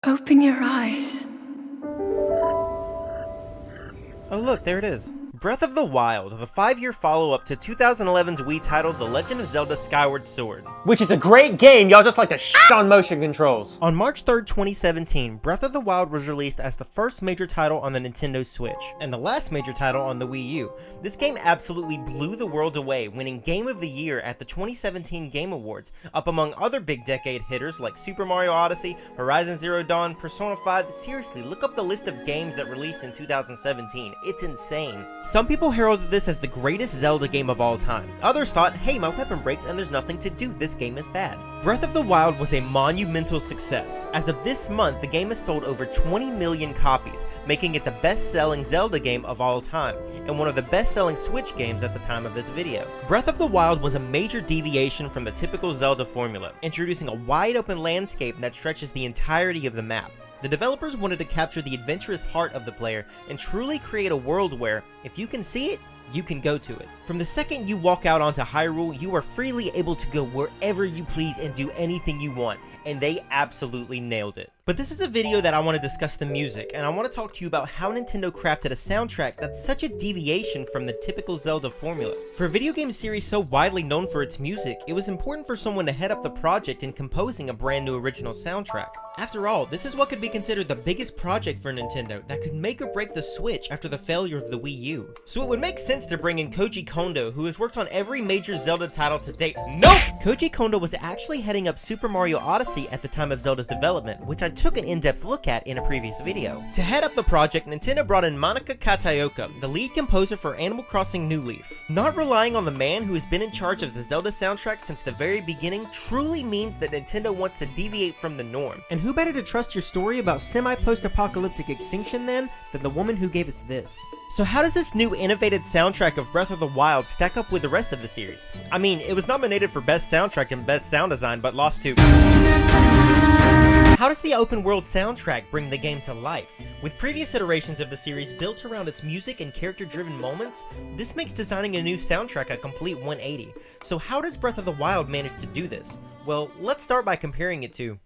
Open your eyes. Oh look, there it is. Breath of the Wild, the 5-year follow-up to 2011's Wii title The Legend of Zelda Skyward Sword. Which is a great game, y'all just like to shit on motion controls. On March 3rd, 2017, Breath of the Wild was released as the first major title on the Nintendo Switch, and the last major title on the Wii U. This game absolutely blew the world away, winning Game of the Year at the 2017 Game Awards, up among other big decade hitters like Super Mario Odyssey, Horizon Zero Dawn, Persona 5. Seriously, look up the list of games that released in 2017. It's insane. Some people heralded this as the greatest Zelda game of all time. Others thought, hey, my weapon breaks and there's nothing to do, this game is bad. Breath of the Wild was a monumental success. As of this month, the game has sold over 20 million copies, making it the best-selling Zelda game of all time, and one of the best-selling Switch games at the time of this video. Breath of the Wild was a major deviation from the typical Zelda formula, introducing a wide-open landscape that stretches the entirety of the map. The developers wanted to capture the adventurous heart of the player and truly create a world where, if you can see it, you can go to it. From the second you walk out onto Hyrule, you are freely able to go wherever you please and do anything you want, and they absolutely nailed it. But this is a video that I want to discuss the music, and I want to talk to you about how Nintendo crafted a soundtrack that's such a deviation from the typical Zelda formula. For a video game series so widely known for its music, it was important for someone to head up the project in composing a brand new original soundtrack. After all, this is what could be considered the biggest project for Nintendo that could make or break the Switch after the failure of the Wii U. So it would make sense to bring in Koji Kondo, who has worked on every major Zelda title to date. Nope! Koji Kondo was actually heading up Super Mario Odyssey at the time of Zelda's development, which I took an in-depth look at in a previous video. To head up the project, Nintendo brought in Monika Kataoka, the lead composer for Animal Crossing New Leaf. Not relying on the man who has been in charge of the Zelda soundtrack since the very beginning truly means that Nintendo wants to deviate from the norm. And who better to trust your story about semi-post-apocalyptic extinction than the woman who gave us this? So how does this new innovative soundtrack of Breath of the Wild stack up with the rest of the series? I mean, it was nominated for Best Soundtrack and Best Sound Design, but lost to... How does the open world soundtrack bring the game to life? With previous iterations of the series built around its music and character-driven moments, this makes designing a new soundtrack a complete 180. So how does Breath of the Wild manage to do this? Well, let's start by comparing it to...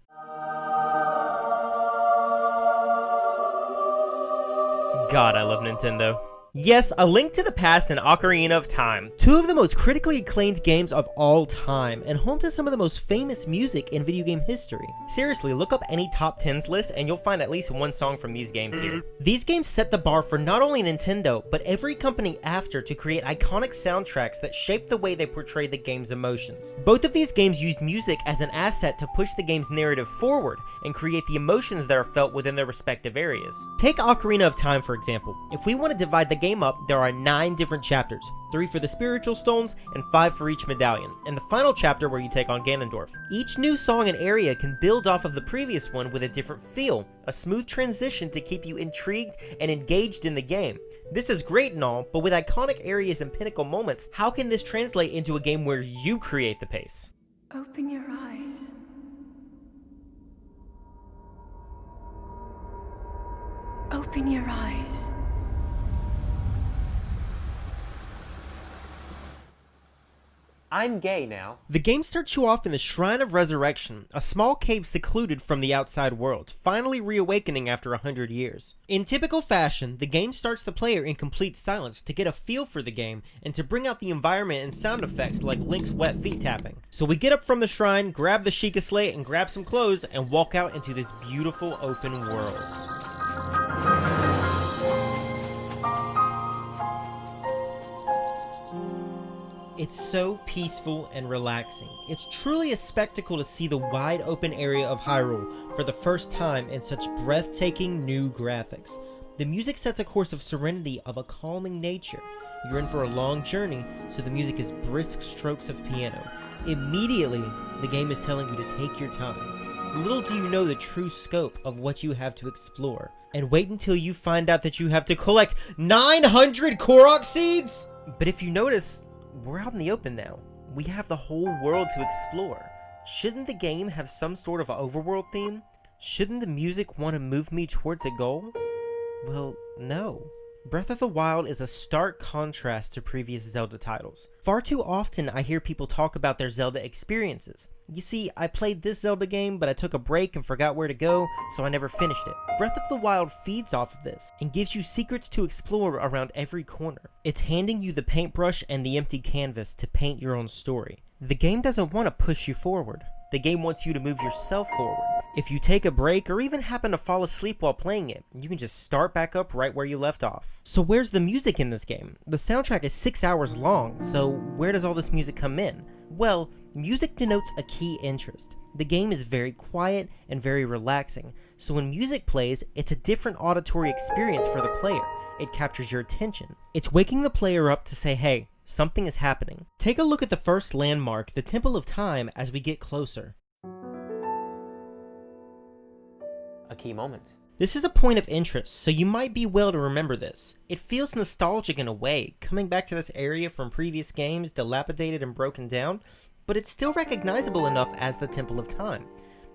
God, I love Nintendo. Yes, A Link to the Past and Ocarina of Time, two of the most critically acclaimed games of all time, and home to some of the most famous music in video game history. Seriously, look up any top 10s list and you'll find at least one song from these games here. These games set the bar for not only Nintendo, but every company after to create iconic soundtracks that shape the way they portray the game's emotions. Both of these games used music as an asset to push the game's narrative forward and create the emotions that are felt within their respective areas. Take Ocarina of Time for example. If we want to divide the game up, there are 9 different chapters, 3 for the spiritual stones and 5 for each medallion, and the final chapter where you take on Ganondorf. Each new song and area can build off of the previous one with a different feel, a smooth transition to keep you intrigued and engaged in the game. This is great and all, but with iconic areas and pinnacle moments, how can this translate into a game where you create the pace? Open your eyes. Open your eyes. I'm gay now. The game starts you off in the Shrine of Resurrection, a small cave secluded from the outside world, finally reawakening after 100 years. In typical fashion, the game starts the player in complete silence to get a feel for the game and to bring out the environment and sound effects like Link's wet feet tapping. So we get up from the shrine, grab the Sheikah Slate and grab some clothes and walk out into this beautiful open world. It's so peaceful and relaxing. It's truly a spectacle to see the wide open area of Hyrule for the first time in such breathtaking new graphics. The music sets a course of serenity of a calming nature. You're in for a long journey, so the music is brisk strokes of piano. Immediately, the game is telling you to take your time. Little do you know the true scope of what you have to explore. And wait until you find out that you have to collect 900 Korok seeds! But if you notice, we're out in the open now. We have the whole world to explore. Shouldn't the game have some sort of overworld theme? Shouldn't the music want to move me towards a goal? Well, no. Breath of the Wild is a stark contrast to previous Zelda titles. Far too often I hear people talk about their Zelda experiences. You see, I played this Zelda game, but I took a break and forgot where to go, so I never finished it. Breath of the Wild feeds off of this, and gives you secrets to explore around every corner. It's handing you the paintbrush and the empty canvas to paint your own story. The game doesn't want to push you forward. The game wants you to move yourself forward. If you take a break or even happen to fall asleep while playing it, you can just start back up right where you left off. So where's the music in this game? The soundtrack is 6 hours long, so where does all this music come in? Well, music denotes a key interest. The game is very quiet and very relaxing, so when music plays, it's a different auditory experience for the player. It captures your attention. It's waking the player up to say, hey, something is happening. Take a look at the first landmark, the Temple of Time, as we get closer. A key moment. This is a point of interest, so you might be well to remember this. It feels nostalgic in a way, coming back to this area from previous games, dilapidated and broken down, but it's still recognizable enough as the Temple of Time.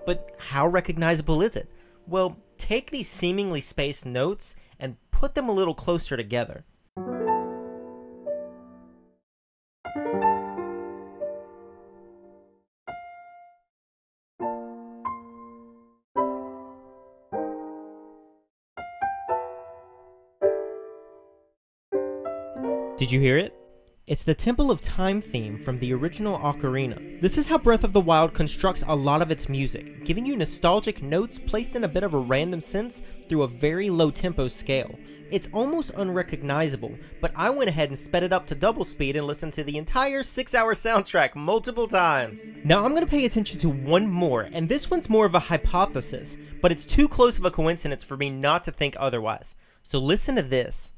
But how recognizable is it? Well, take these seemingly spaced notes and put them a little closer together. Did you hear it? It's the Temple of Time theme from the original Ocarina. This is how Breath of the Wild constructs a lot of its music, giving you nostalgic notes placed in a bit of a random sense through a very low tempo scale. It's almost unrecognizable, but I went ahead and sped it up to double speed and listened to the entire 6-hour soundtrack multiple times. Now I'm going to pay attention to one more, and this one's more of a hypothesis, but it's too close of a coincidence for me not to think otherwise. So listen to this.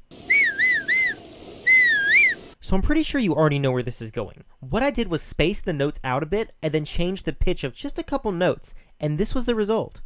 So I'm pretty sure you already know where this is going. What I did was space the notes out a bit and then change the pitch of just a couple notes, and this was the result.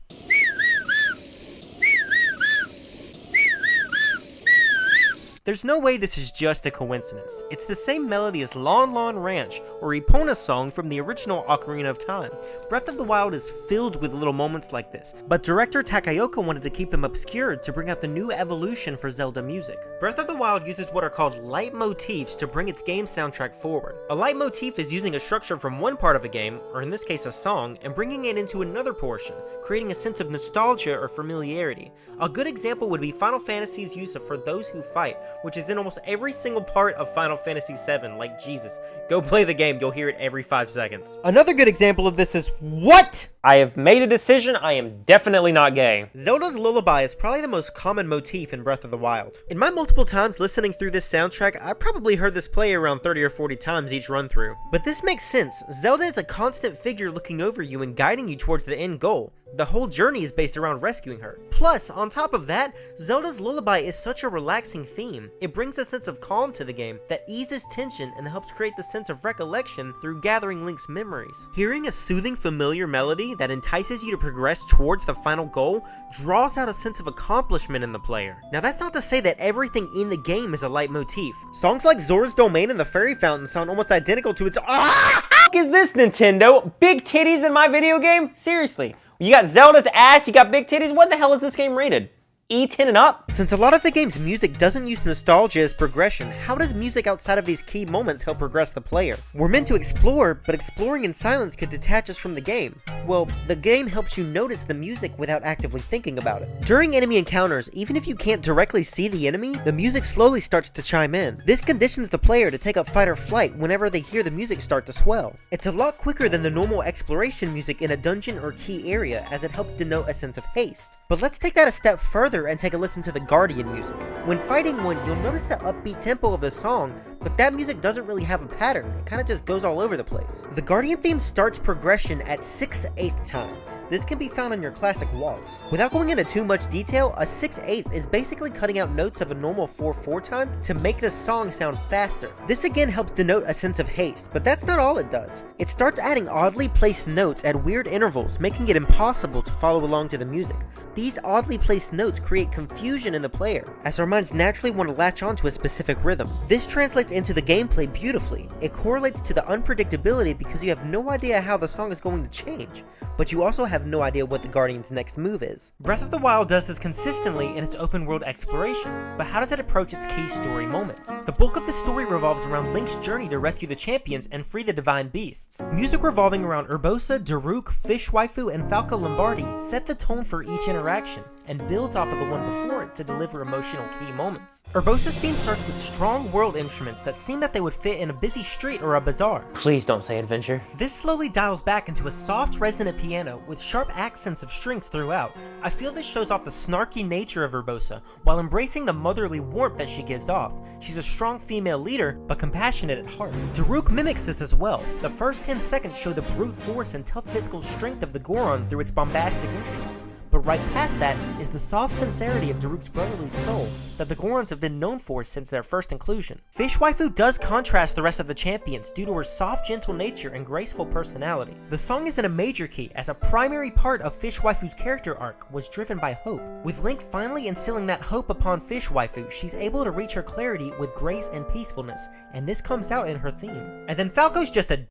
There's no way this is just a coincidence. It's the same melody as Lon Lon Ranch, or Epona's song from the original Ocarina of Time. Breath of the Wild is filled with little moments like this, but director Takayuki wanted to keep them obscured to bring out the new evolution for Zelda music. Breath of the Wild uses what are called leitmotifs to bring its game soundtrack forward. A leitmotif is using a structure from one part of a game, or in this case a song, and bringing it into another portion, creating a sense of nostalgia or familiarity. A good example would be Final Fantasy's use of For Those Who Fight, which is in almost every single part of Final Fantasy VII. Like, Jesus, go play the game, you'll hear it every 5 seconds. Another good example of this is what? I have made a decision, I am definitely not gay. Zelda's Lullaby is probably the most common motif in Breath of the Wild. In my multiple times listening through this soundtrack, I probably heard this play around 30 or 40 times each run through. But this makes sense. Zelda is a constant figure looking over you and guiding you towards the end goal. The whole journey is based around rescuing her. Plus, on top of that, Zelda's Lullaby is such a relaxing theme. It brings a sense of calm to the game that eases tension and helps create the sense of recollection through gathering Link's memories. Hearing a soothing, familiar melody that entices you to progress towards the final goal draws out a sense of accomplishment in the player. Now, that's not to say that everything in the game is a leitmotif. Songs like Zora's Domain and the Fairy Fountain sound almost identical to its Is this Nintendo? Big titties in my video game? Seriously. You got Zelda's ass, you got big titties, what the hell is this game rated? E10 and up? Since a lot of the game's music doesn't use nostalgia as progression, how does music outside of these key moments help progress the player? We're meant to explore, but exploring in silence could detach us from the game. Well, the game helps you notice the music without actively thinking about it. During enemy encounters, even if you can't directly see the enemy, the music slowly starts to chime in. This conditions the player to take up fight or flight whenever they hear the music start to swell. It's a lot quicker than the normal exploration music in a dungeon or key area, as it helps denote a sense of haste. But let's take that a step further and take a listen to the Guardian music. When fighting one, you'll notice the upbeat tempo of the song, but that music doesn't really have a pattern. It kind of just goes all over the place. The Guardian theme starts progression at 6/8 time. This can be found on your classic waltz. Without going into too much detail, a 6/8 is basically cutting out notes of a normal 4/4 time to make the song sound faster. This again helps denote a sense of haste, but that's not all it does. It starts adding oddly placed notes at weird intervals, making it impossible to follow along to the music. These oddly placed notes create confusion in the player, as our minds naturally want to latch onto a specific rhythm. This translates into the gameplay beautifully. It correlates to the unpredictability because you have no idea how the song is going to change, but you also have no idea what the Guardian's next move is. Breath of the Wild does this consistently in its open world exploration, but how does it approach its key story moments? The bulk of the story revolves around Link's journey to rescue the champions and free the divine beasts. Music revolving around Urbosa, Daruk, Fish Waifu, and Falco Lombardi set the tone for each interaction, and builds off of the one before it to deliver emotional key moments. Urbosa's theme starts with strong world instruments that seem that they would fit in a busy street or a bazaar. Please don't say adventure. This slowly dials back into a soft resonant piano with sharp accents of strings throughout. I feel this shows off the snarky nature of Urbosa, while embracing the motherly warmth that she gives off. She's a strong female leader, but compassionate at heart. Daruk mimics this as well. The first 10 seconds show the brute force and tough physical strength of the Goron through its bombastic instruments. But right past that is the soft sincerity of Daruk's brotherly soul that the Gorons have been known for since their first inclusion. Fish Waifu does contrast the rest of the champions due to her soft, gentle nature and graceful personality. The song is in a major key, as a primary part of Fish Waifu's character arc was driven by hope. With Link finally instilling that hope upon Fish Waifu, she's able to reach her clarity with grace and peacefulness, and this comes out in her theme. And then Falco's just a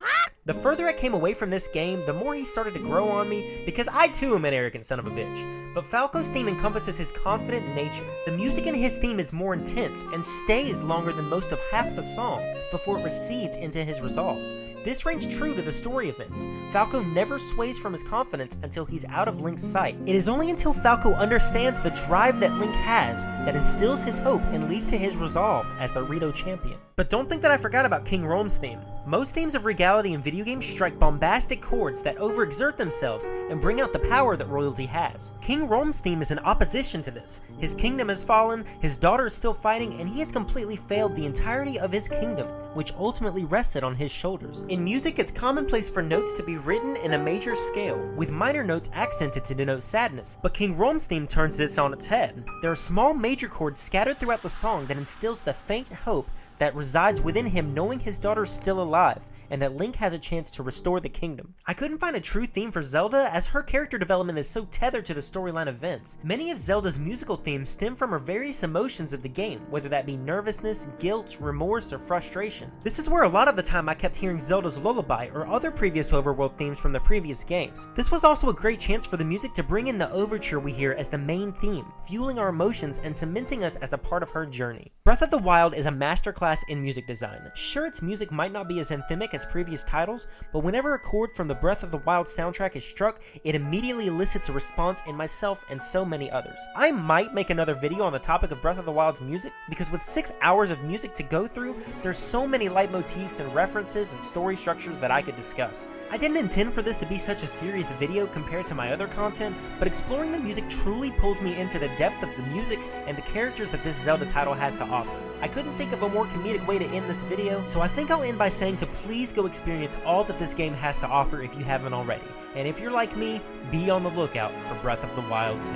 The further I came away from this game, the more he started to grow on me, because I too am an arrogant son of a bitch. But Falco's theme encompasses his confident nature. The music in his theme is more intense, and stays longer than most of half the song, before it recedes into his resolve. This rings true to the story events. Falco never sways from his confidence until he's out of Link's sight. It is only until Falco understands the drive that Link has that instills his hope and leads to his resolve as the Rito champion. But don't think that I forgot about King Rome's theme. Most themes of regality in video games strike bombastic chords that overexert themselves and bring out the power that royalty has. King Rome's theme is in opposition to this. His kingdom has fallen, his daughter is still fighting, and he has completely failed the entirety of his kingdom, which ultimately rested on his shoulders. In music, it's commonplace for notes to be written in a major scale, with minor notes accented to denote sadness, but King Rome's theme turns this on its head. There are small major chords scattered throughout the song that instills the faint hope that resides within him, knowing his daughter is still alive, and that Link has a chance to restore the kingdom. I couldn't find a true theme for Zelda, as her character development is so tethered to the storyline events. Many of Zelda's musical themes stem from her various emotions of the game, whether that be nervousness, guilt, remorse, or frustration. This is where a lot of the time I kept hearing Zelda's Lullaby or other previous overworld themes from the previous games. This was also a great chance for the music to bring in the overture we hear as the main theme, fueling our emotions and cementing us as a part of her journey. Breath of the Wild is a masterclass in music design. Sure, its music might not be as anthemic as previous titles, but whenever a chord from the Breath of the Wild soundtrack is struck, it immediately elicits a response in myself and so many others. I might make another video on the topic of Breath of the Wild's music, because with 6 hours of music to go through, there's so many leitmotifs and references and story structures that I could discuss. I didn't intend for this to be such a serious video compared to my other content, but exploring the music truly pulled me into the depth of the music and the characters that this Zelda title has to offer. I couldn't think of a more comedic way to end this video, so I think I'll end by saying to please go experience all that this game has to offer if you haven't already. And if you're like me, be on the lookout for Breath of the Wild 2.